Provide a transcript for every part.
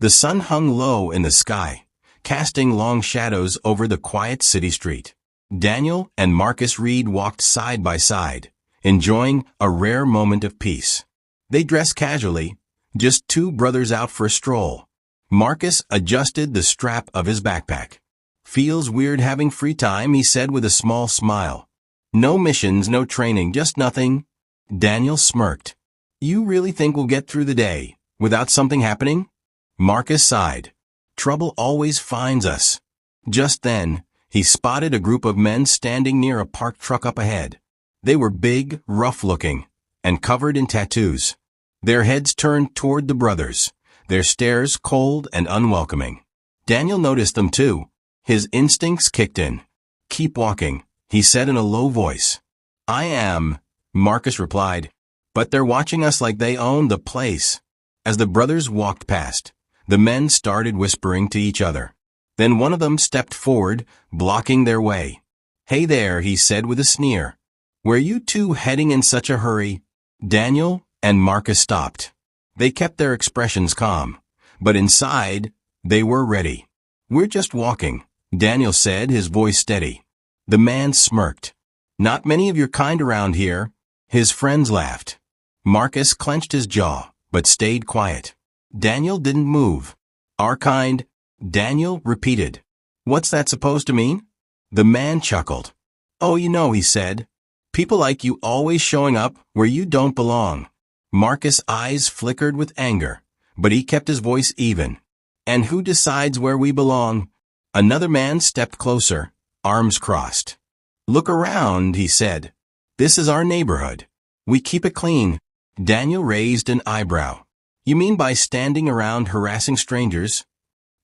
The sun hung low in the sky, casting long shadows over the quiet city street. Daniel and Marcus Reed walked side by side, enjoying a rare moment of peace. They dressed casually, just two brothers out for a stroll. Marcus adjusted the strap of his backpack. "Feels weird having free time," he said with a small smile. "No missions, no training, just nothing." Daniel smirked. "You really think we'll get through the day without something happening?" Marcus sighed. "Trouble always finds us." Just then, he spotted a group of men standing near a parked truck up ahead. They were big, rough-looking, and covered in tattoos. Their heads turned toward the brothers, their stares cold and unwelcoming. Daniel noticed them too. His instincts kicked in. "Keep walking," he said in a low voice. "I am," Marcus replied. "But they're watching us like they own the place." As the brothers walked past, the men started whispering to each other. Then one of them stepped forward, blocking their way. "Hey there," he said with a sneer. "Where you two heading in such a hurry?" Daniel and Marcus stopped. They kept their expressions calm, but inside, they were ready. "We're just walking," Daniel said, his voice steady. The man smirked. "Not many of your kind around here." His friends laughed. Marcus clenched his jaw, but stayed quiet. Daniel didn't move. "Our kind," Daniel repeated. "What's that supposed to mean?" The man chuckled. "Oh, you know," he said. "People like you always showing up where you don't belong." Marcus' eyes flickered with anger, but he kept his voice even. "And who decides where we belong?" Another man stepped closer, arms crossed. "Look around," he said. "This is our neighborhood. We keep it clean." Daniel raised an eyebrow. "You mean by standing around harassing strangers?"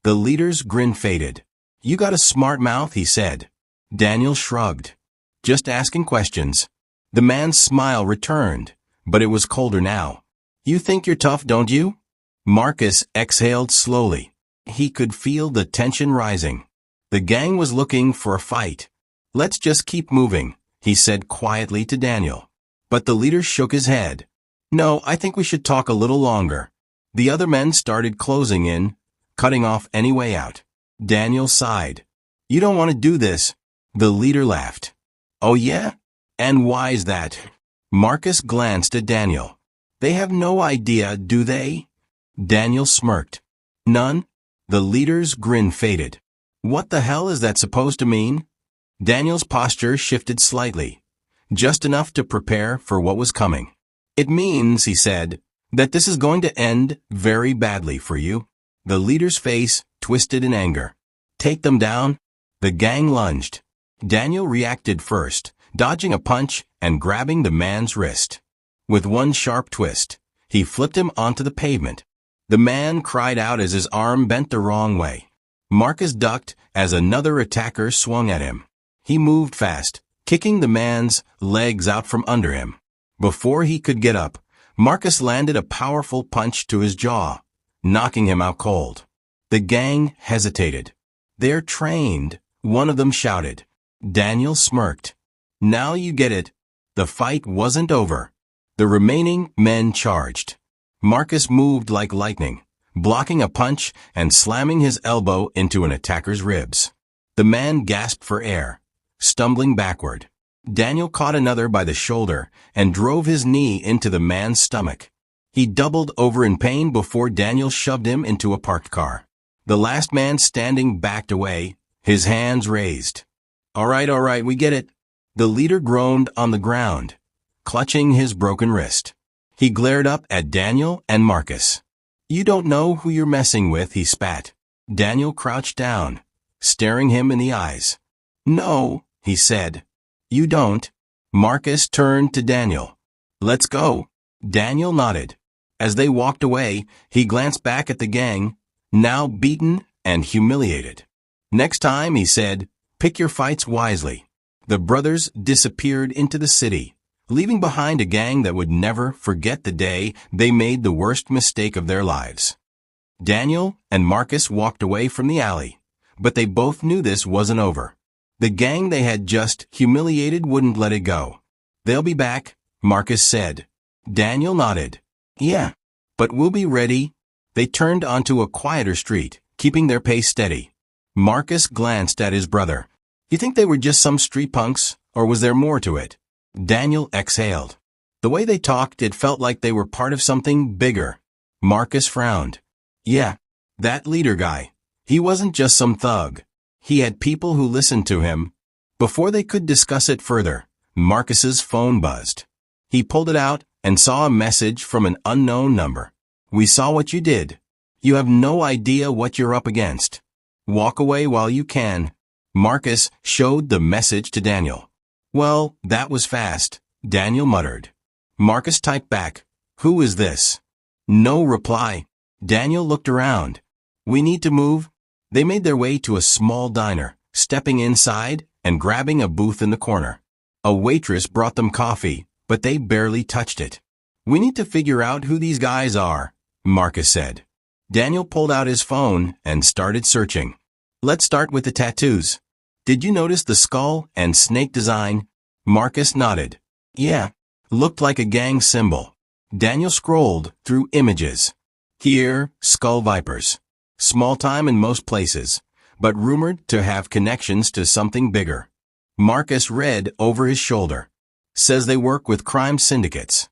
The leader's grin faded. "You got a smart mouth," he said. Daniel shrugged. "Just asking questions." The man's smile returned, but it was colder now. "You think you're tough, don't you?" Marcus exhaled slowly. He could feel the tension rising. The gang was looking for a fight. "Let's just keep moving," he said quietly to Daniel. But the leader shook his head. "No, I think we should talk a little longer." The other men started closing in, cutting off any way out. Daniel sighed. "You don't want to do this." The leader laughed. "Oh yeah? And why's that?" Marcus glanced at Daniel. "They have no idea, do they?" Daniel smirked. "None?" The leader's grin faded. "What the hell is that supposed to mean?" Daniel's posture shifted slightly, just enough to prepare for what was coming. "It means," he said, "that this is going to end very badly for you." The leader's face twisted in anger. "Take them down." The gang lunged. Daniel reacted first, dodging a punch and grabbing the man's wrist. With one sharp twist, he flipped him onto the pavement. The man cried out as his arm bent the wrong way. Marcus ducked as another attacker swung at him. He moved fast, kicking the man's legs out from under him. Before he could get up, Marcus landed a powerful punch to his jaw, knocking him out cold. The gang hesitated. "They're trained," one of them shouted. Daniel smirked. "Now you get it." The fight wasn't over. The remaining men charged. Marcus moved like lightning, blocking a punch and slamming his elbow into an attacker's ribs. The man gasped for air, stumbling backward. Daniel caught another by the shoulder and drove his knee into the man's stomach. He doubled over in pain before Daniel shoved him into a parked car. The last man standing backed away, his hands raised. All right, we get it." The leader groaned on the ground, clutching his broken wrist. He glared up at Daniel and Marcus. "You don't know who you're messing with," he spat. Daniel crouched down, staring him in the eyes. "No," he said. "You don't." Marcus turned to Daniel. "Let's go." Daniel nodded. As they walked away, he glanced back at the gang, now beaten and humiliated. "Next time," he said, "pick your fights wisely." The brothers disappeared into the city, leaving behind a gang that would never forget the day they made the worst mistake of their lives. Daniel and Marcus walked away from the alley, but they both knew this wasn't over. The gang they had just humiliated wouldn't let it go. "They'll be back," Marcus said. Daniel nodded. "Yeah, but we'll be ready." They turned onto a quieter street, keeping their pace steady. Marcus glanced at his brother. You think they were just some street punks, or was there more to it? Daniel exhaled. The way they talked, it felt like they were part of something bigger. Marcus frowned. Yeah, that leader guy. He wasn't just some thug. He had people who listened to him. Before they could discuss it further, Marcus's phone buzzed. He pulled it out and saw a message from an unknown number. We saw what you did. You have no idea what you're up against. Walk away while you can. Marcus showed the message to Daniel. Well, that was fast, Daniel muttered. Marcus typed back, Who is this? No reply. Daniel looked around. We need to move. They made their way to a small diner, stepping inside and grabbing a booth in the corner. A waitress brought them coffee, but they barely touched it. We need to figure out who these guys are, Marcus said. Daniel pulled out his phone and started searching. Let's start with the tattoos. Did you notice the skull and snake design? Marcus nodded. Yeah, looked like a gang symbol. Daniel scrolled through images. Here, skull vipers. Small time in most places, but rumored to have connections to something bigger. Marcus read over his shoulder. Says they work with crime syndicates.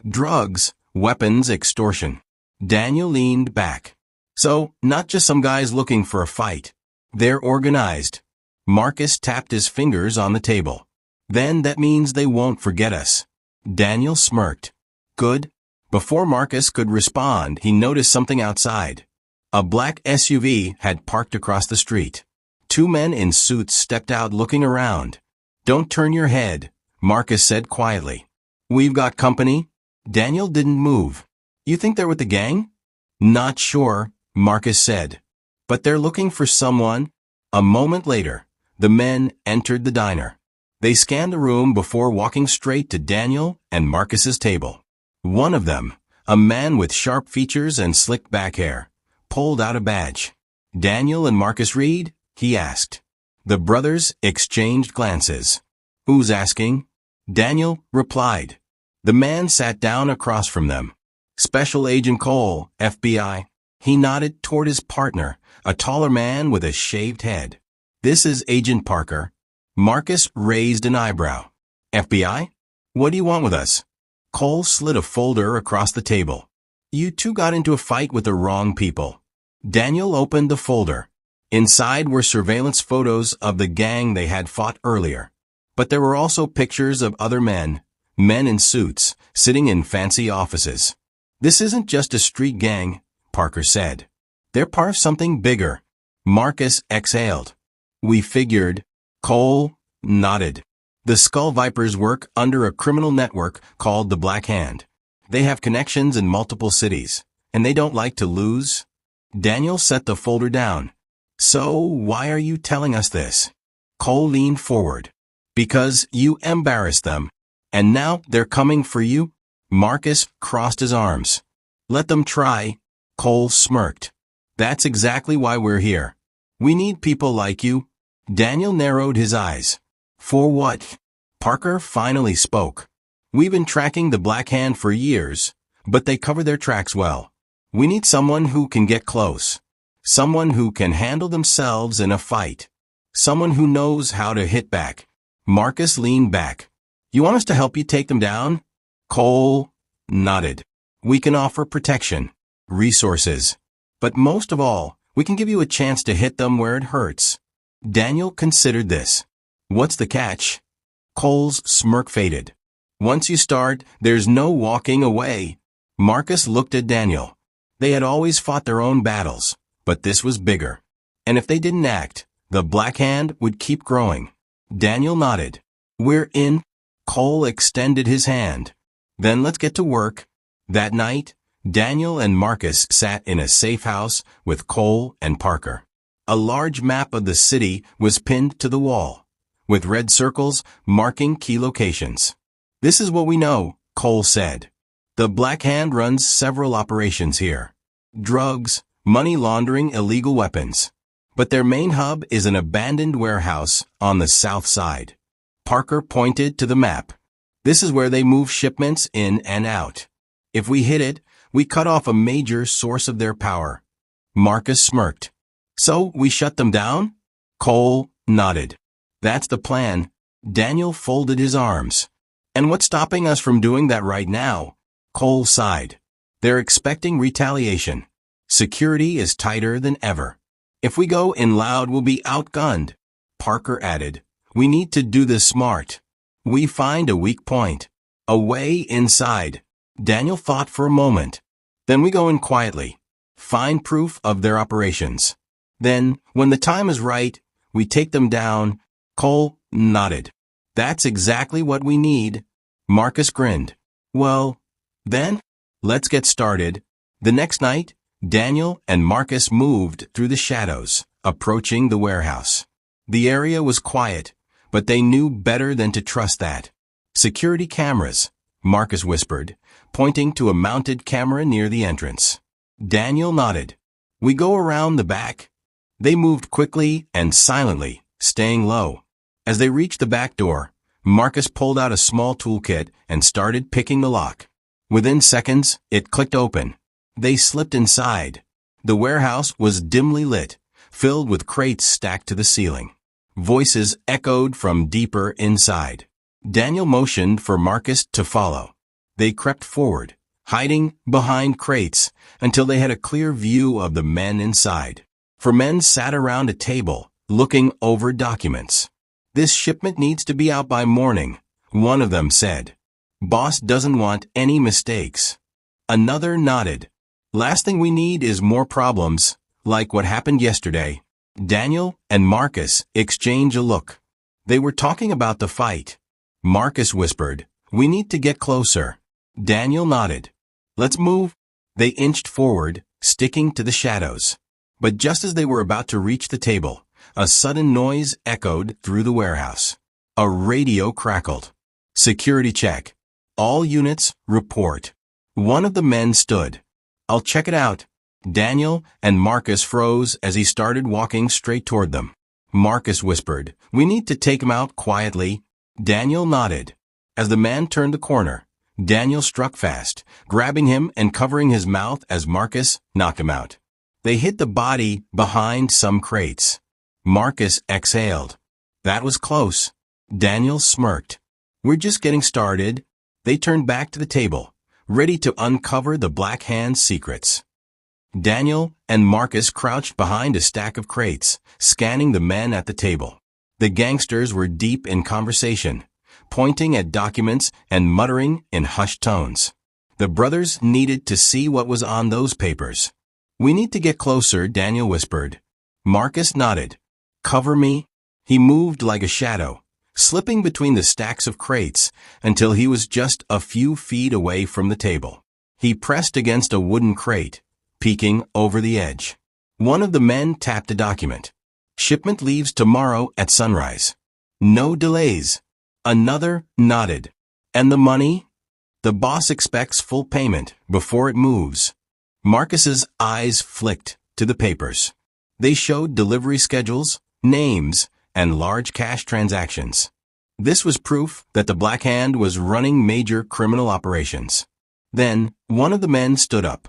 Drugs, weapons, extortion. Daniel leaned back. So, not just some guys looking for a fight. They're organized. Marcus tapped his fingers on the table. Then that means they won't forget us. Daniel smirked. Good. Before Marcus could respond, he noticed something outside. A black SUV had parked across the street. Two men in suits stepped out looking around. Don't turn your head, Marcus said quietly. We've got company. Daniel didn't move. You think they're with the gang? Not sure, Marcus said. But they're looking for someone. A moment later, the men entered the diner. They scanned the room before walking straight to Daniel and Marcus's table. One of them, a man with sharp features and slick back hair, pulled out a badge. Daniel and Marcus Reed? He asked. The brothers exchanged glances. Who's asking? Daniel replied. The man sat down across from them. Special Agent Cole, FBI. He nodded toward his partner, a taller man with a shaved head. This is Agent Parker. Marcus raised an eyebrow. FBI? What do you want with us? Cole slid a folder across the table. You two got into a fight with the wrong people. Daniel opened the folder. Inside were surveillance photos of the gang they had fought earlier. But there were also pictures of other men in suits, sitting in fancy offices. This isn't just a street gang, Parker said. They're part of something bigger. Marcus exhaled. We figured. Cole nodded. The Skull Vipers work under a criminal network called the Black Hand. They have connections in multiple cities, and they don't like to lose. Daniel set the folder down. So, why are you telling us this? Cole leaned forward. Because you embarrassed them. And now they're coming for you? Marcus crossed his arms. Let them try. Cole smirked. That's exactly why we're here. We need people like you. Daniel narrowed his eyes. For what? Parker finally spoke. We've been tracking the Black Hand for years, but they cover their tracks well. We need someone who can get close. Someone who can handle themselves in a fight. Someone who knows how to hit back. Marcus leaned back. You want us to help you take them down? Cole nodded. We can offer protection, resources, but most of all, we can give you a chance to hit them where it hurts. Daniel considered this. What's the catch? Cole's smirk faded. Once you start, there's no walking away. Marcus looked at Daniel. They had always fought their own battles, but this was bigger. And if they didn't act, the Black Hand would keep growing. Daniel nodded. We're in. Cole extended his hand. Then let's get to work. That night, Daniel and Marcus sat in a safe house with Cole and Parker. A large map of the city was pinned to the wall, with red circles marking key locations. This is what we know, Cole said. The Black Hand runs several operations here. Drugs, money laundering, illegal weapons. But their main hub is an abandoned warehouse on the south side. Parker pointed to the map. This is where they move shipments in and out. If we hit it, We cut off a major source of their power. Marcus smirked. So we shut them down? Cole nodded. That's the plan. Daniel folded his arms. And what's stopping us from doing that right now? Cole sighed. They're expecting retaliation. Security is tighter than ever. If we go in loud, we'll be outgunned. Parker added. We need to do this smart. We find a weak point. A way inside. Daniel thought for a moment. Then we go in quietly. Find proof of their operations. Then, when the time is right, we take them down. Cole nodded. That's exactly what we need. Marcus grinned. Well, then, let's get started. The next night, Daniel and Marcus moved through the shadows, approaching the warehouse. The area was quiet, but they knew better than to trust that. Security cameras, Marcus whispered, pointing to a mounted camera near the entrance. Daniel nodded. We go around the back. They moved quickly and silently, staying low. As they reached the back door, Marcus pulled out a small toolkit and started picking the lock. Within seconds, it clicked open. They slipped inside. The warehouse was dimly lit, filled with crates stacked to the ceiling. Voices echoed from deeper inside. Daniel motioned for Marcus to follow. They crept forward, hiding behind crates until they had a clear view of the men inside. 4 men sat around a table, looking over documents. This shipment needs to be out by morning, one of them said. Boss doesn't want any mistakes. Another nodded. Last thing we need is more problems, like what happened yesterday. Daniel and Marcus exchanged a look. They were talking about the fight. Marcus whispered, we need to get closer. Daniel nodded. Let's move. They inched forward, sticking to the shadows. But just as they were about to reach the table, a sudden noise echoed through the warehouse. A radio crackled. Security check. All units, report. One of the men stood. I'll check it out. Daniel and Marcus froze as he started walking straight toward them. Marcus whispered, we need to take him out quietly. Daniel nodded. As the man turned the corner, Daniel struck fast, grabbing him and covering his mouth as Marcus knocked him out. They hit the body behind some crates. Marcus exhaled. That was close. Daniel smirked. We're just getting started. They turned back to the table, ready to uncover the Black Hand's secrets. Daniel and Marcus crouched behind a stack of crates, scanning the men at the table. The gangsters were deep in conversation, pointing at documents and muttering in hushed tones. The brothers needed to see what was on those papers. We need to get closer, Daniel whispered. Marcus nodded. Cover me. He moved like a shadow, slipping between the stacks of crates until he was just a few feet away from the table. He pressed against a wooden crate, peeking over the edge. One of the men tapped a document. Shipment leaves tomorrow at sunrise. No delays. Another nodded. And the money? The boss expects full payment before it moves. Marcus's eyes flicked to the papers. They showed delivery schedules, names, and large cash transactions. This was proof that the Black Hand was running major criminal operations. Then, one of the men stood up.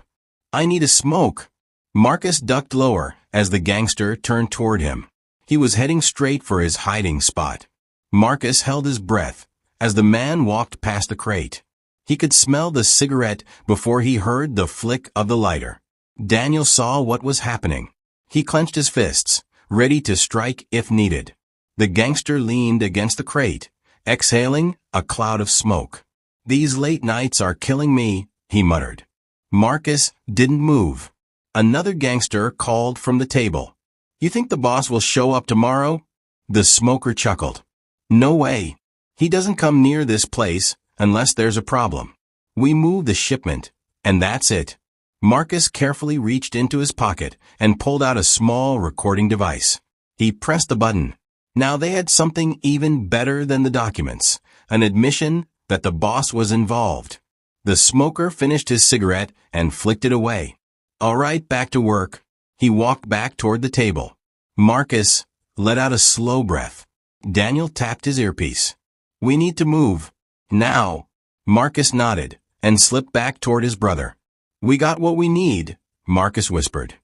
I need a smoke. Marcus ducked lower as the gangster turned toward him. He was heading straight for his hiding spot. Marcus held his breath as the man walked past the crate. He could smell the cigarette before he heard the flick of the lighter. Daniel saw what was happening. He clenched his fists, ready to strike if needed. The gangster leaned against the crate, exhaling a cloud of smoke. These late nights are killing me, he muttered. Marcus didn't move. Another gangster called from the table. You think the boss will show up tomorrow? The smoker chuckled. No way. He doesn't come near this place unless there's a problem. We move the shipment, and that's it. Marcus carefully reached into his pocket and pulled out a small recording device. He pressed the button. Now they had something even better than the documents, an admission that the boss was involved. The smoker finished his cigarette and flicked it away. All right, back to work. He walked back toward the table. Marcus let out a slow breath. Daniel tapped his earpiece. We need to move. Now. Marcus nodded and slipped back toward his brother. We got what we need, Marcus whispered.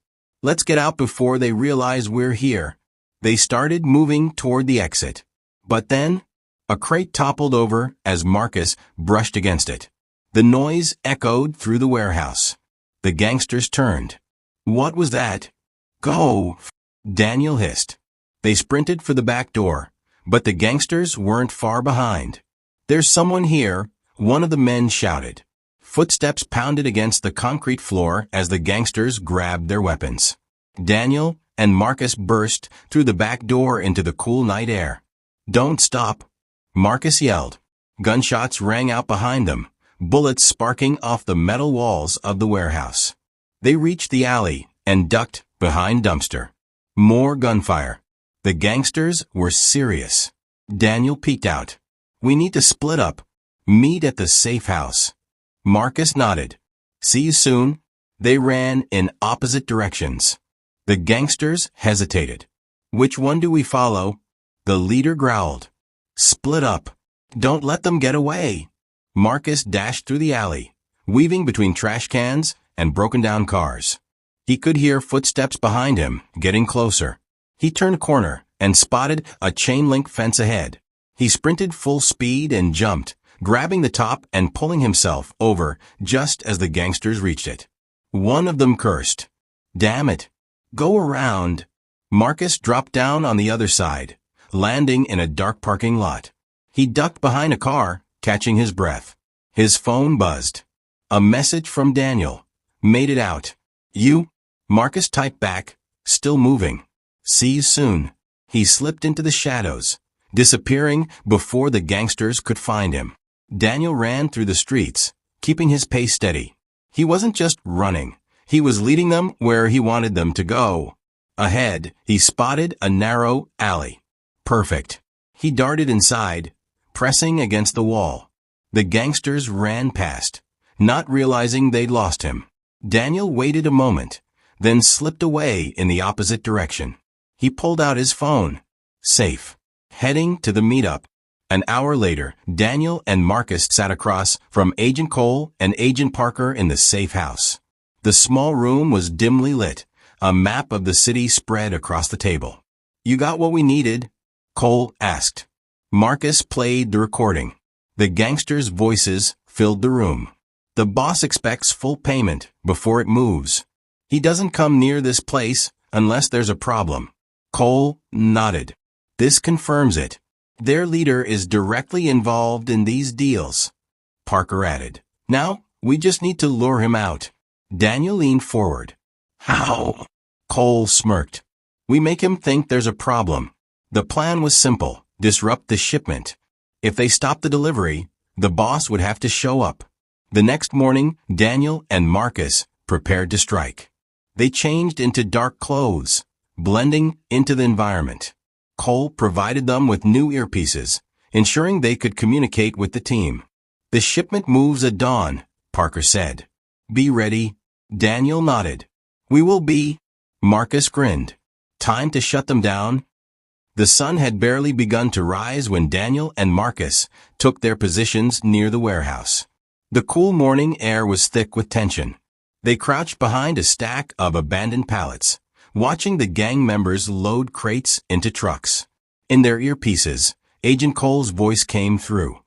Let's get out before they realize we're here. They started moving toward the exit. But then, a crate toppled over as Marcus brushed against it. The noise echoed through the warehouse. The gangsters turned. What was that? Go! Daniel hissed. They sprinted for the back door, but the gangsters weren't far behind. There's someone here, one of the men shouted. Footsteps pounded against the concrete floor as the gangsters grabbed their weapons. Daniel and Marcus burst through the back door into the cool night air. Don't stop, Marcus yelled. Gunshots rang out behind them, bullets sparking off the metal walls of the warehouse. They reached the alley and ducked behind dumpster. More gunfire. The gangsters were serious. Daniel peeked out. We need to split up. Meet at the safe house. Marcus nodded. See you soon. They ran in opposite directions. The gangsters hesitated. Which one do we follow? The leader growled. Split up. Don't let them get away. Marcus dashed through the alley, weaving between trash cans and broken down cars. He could hear footsteps behind him, getting closer. He turned a corner and spotted a chain-link fence ahead. He sprinted full speed and jumped, grabbing the top and pulling himself over just as the gangsters reached it. One of them cursed. Damn it. Go around. Marcus dropped down on the other side, landing in a dark parking lot. He ducked behind a car, catching his breath. His phone buzzed. A message from Daniel. Made it out. You? Marcus typed back, still moving. See you soon. He slipped into the shadows, disappearing before the gangsters could find him. Daniel ran through the streets, keeping his pace steady. He wasn't just running. He was leading them where he wanted them to go. Ahead, he spotted a narrow alley. Perfect. He darted inside, pressing against the wall. The gangsters ran past, not realizing they'd lost him. Daniel waited a moment, then slipped away in the opposite direction. He pulled out his phone. Safe. Heading to the meetup. An hour later, Daniel and Marcus sat across from Agent Cole and Agent Parker in the safe house. The small room was dimly lit. A map of the city spread across the table. You got what we needed? Cole asked. Marcus played the recording. The gangsters' voices filled the room. The boss expects full payment before it moves. He doesn't come near this place unless there's a problem. Cole nodded. This confirms it. Their leader is directly involved in these deals. Parker added. Now, we just need to lure him out. Daniel leaned forward. How? Cole smirked. We make him think there's a problem. The plan was simple. Disrupt the shipment. If they stopped the delivery, the boss would have to show up. The next morning, Daniel and Marcus prepared to strike. They changed into dark clothes, blending into the environment. Cole provided them with new earpieces, ensuring they could communicate with the team. The shipment moves at dawn, Parker said. Be ready. Daniel nodded. We will be. Marcus grinned. Time to shut them down. The sun had barely begun to rise when Daniel and Marcus took their positions near the warehouse. The cool morning air was thick with tension. They crouched behind a stack of abandoned pallets, watching the gang members load crates into trucks. In their earpieces, Agent Cole's voice came through.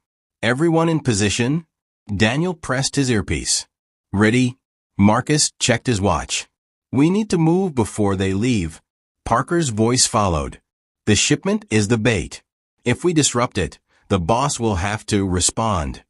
Everyone in position? Daniel pressed his earpiece. Ready? Marcus checked his watch. We need to move before they leave. Parker's voice followed. The shipment is the bait. If we disrupt it, the boss will have to respond.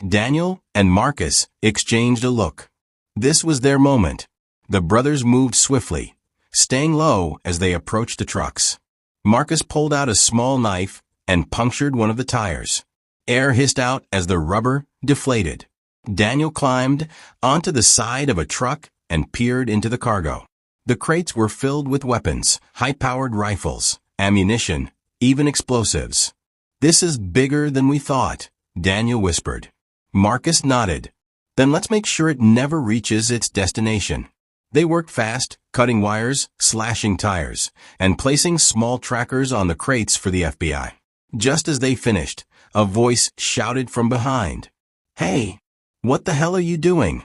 Daniel and Marcus exchanged a look. This was their moment. The brothers moved swiftly, staying low as they approached the trucks. Marcus pulled out a small knife and punctured one of the tires. Air hissed out as the rubber deflated. Daniel climbed onto the side of a truck and peered into the cargo. The crates were filled with weapons, high-powered rifles, ammunition, even explosives. This is bigger than we thought, Daniel whispered. Marcus nodded. Then let's make sure it never reaches its destination. They worked fast, cutting wires, slashing tires, and placing small trackers on the crates for the FBI. Just as they finished, a voice shouted from behind. Hey, what the hell are you doing?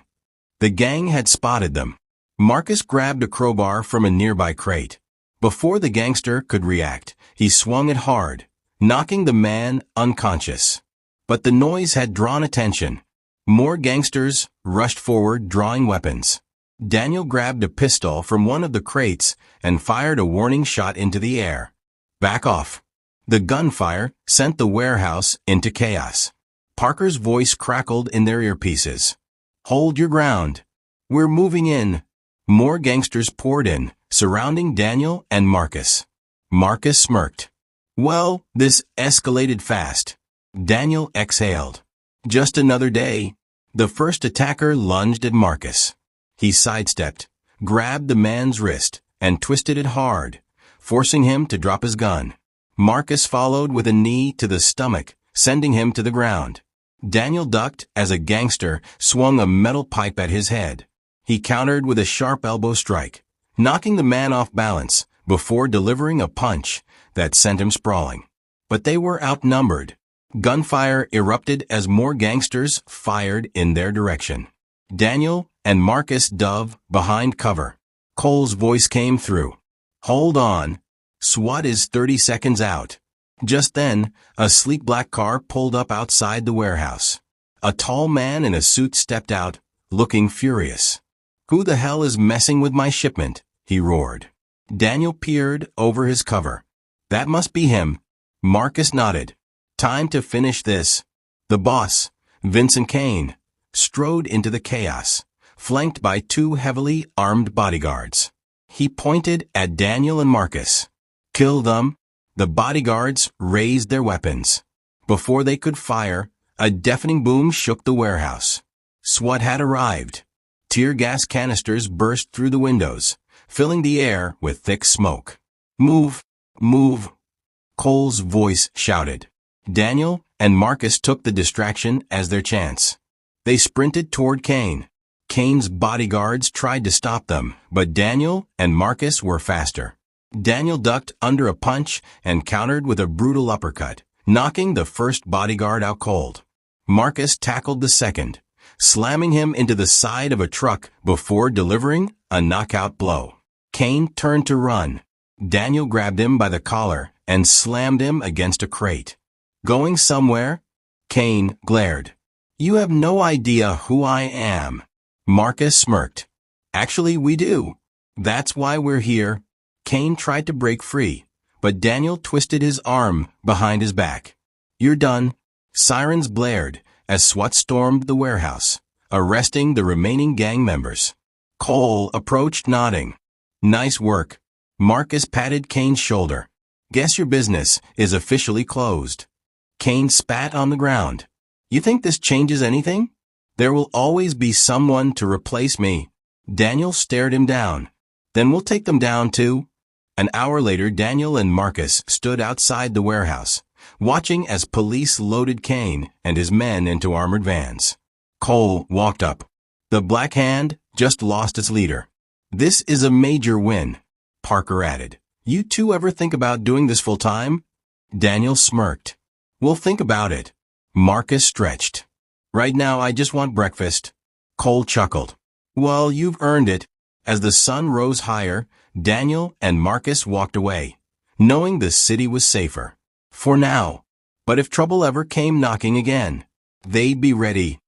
The gang had spotted them. Marcus grabbed a crowbar from a nearby crate. Before the gangster could react, he swung it hard, knocking the man unconscious. But the noise had drawn attention. More gangsters rushed forward, drawing weapons. Daniel grabbed a pistol from one of the crates and fired a warning shot into the air. "Back off." The gunfire sent the warehouse into chaos. Parker's voice crackled in their earpieces. "Hold your ground. We're moving in." More gangsters poured in, surrounding Daniel and Marcus. Marcus smirked. "Well, this escalated fast." Daniel exhaled. "Just another day." The first attacker lunged at Marcus. He sidestepped, grabbed the man's wrist, and twisted it hard, forcing him to drop his gun. Marcus followed with a knee to the stomach, sending him to the ground. Daniel ducked as a gangster swung a metal pipe at his head. He countered with a sharp elbow strike, knocking the man off balance before delivering a punch that sent him sprawling. But they were outnumbered. Gunfire erupted as more gangsters fired in their direction. Daniel and Marcus dove behind cover. Cole's voice came through. "Hold on. SWAT is 30 seconds out." Just then, a sleek black car pulled up outside the warehouse. A tall man in a suit stepped out, looking furious. "Who the hell is messing with my shipment?" he roared. Daniel peered over his cover. "That must be him." Marcus nodded. "Time to finish this." The boss, Vincent Kane, strode into the chaos, flanked by two heavily armed bodyguards. He pointed at Daniel and Marcus. "Kill them." The bodyguards raised their weapons. Before they could fire, a deafening boom shook the warehouse. SWAT had arrived. Tear gas canisters burst through the windows, filling the air with thick smoke. "Move! Move!" Cole's voice shouted. Daniel and Marcus took the distraction as their chance. They sprinted toward Kane. Kane's bodyguards tried to stop them, but Daniel and Marcus were faster. Daniel ducked under a punch and countered with a brutal uppercut, knocking the first bodyguard out cold. Marcus tackled the second, slamming him into the side of a truck before delivering a knockout blow. Kane turned to run. Daniel grabbed him by the collar and slammed him against a crate. "Going somewhere?" Kane glared. "You have no idea who I am." Marcus smirked. "Actually, we do. That's why we're here." Kane tried to break free, but Daniel twisted his arm behind his back. "You're done." Sirens blared as SWAT stormed the warehouse, arresting the remaining gang members. Cole approached nodding. "Nice work." Marcus patted Kane's shoulder. "Guess your business is officially closed." Kane spat on the ground. "You think this changes anything?" "There will always be someone to replace me." Daniel stared him down. "Then we'll take them down too." An hour later, Daniel and Marcus stood outside the warehouse, watching as police loaded Kane and his men into armored vans. Cole walked up. "The Black Hand just lost its leader." "This is a major win," Parker added. "You two ever think about doing this full time?" Daniel smirked. "We'll think about it." Marcus stretched. "Right now I just want breakfast." Cole chuckled. "Well, you've earned it." As the sun rose higher, Daniel and Marcus walked away, knowing the city was safer. For now. But if trouble ever came knocking again, they'd be ready.